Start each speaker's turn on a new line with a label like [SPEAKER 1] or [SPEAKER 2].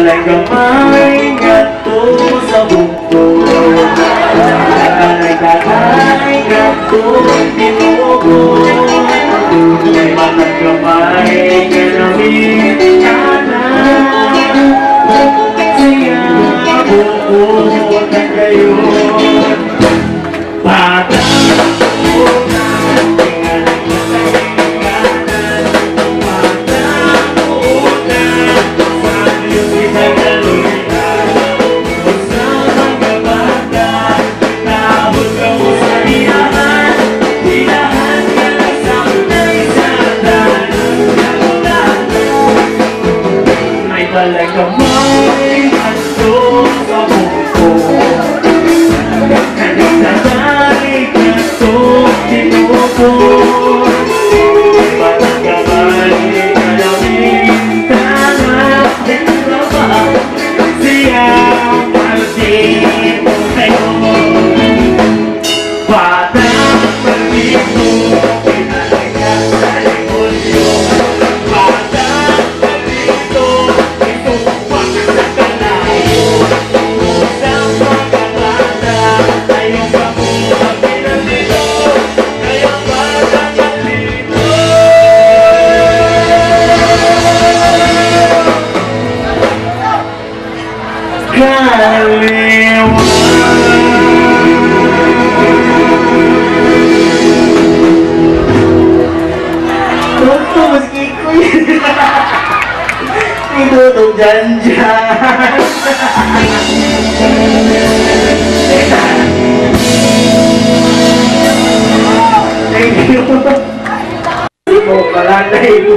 [SPEAKER 1] balay gamay nga to sa buko. Balay gamay nga to tinugo. May batang gamay nga namin anak. Siya buo na kayo. Balay gamay ato sa buko. Nagdadalik ato tinuko. Batang gamay nga namin tanap din na ba siya malsin kayo. Batang malito pinalaga sa limonyo. Toto, meski ku itu tuh janjan. Thank you. Mau kalah ibu.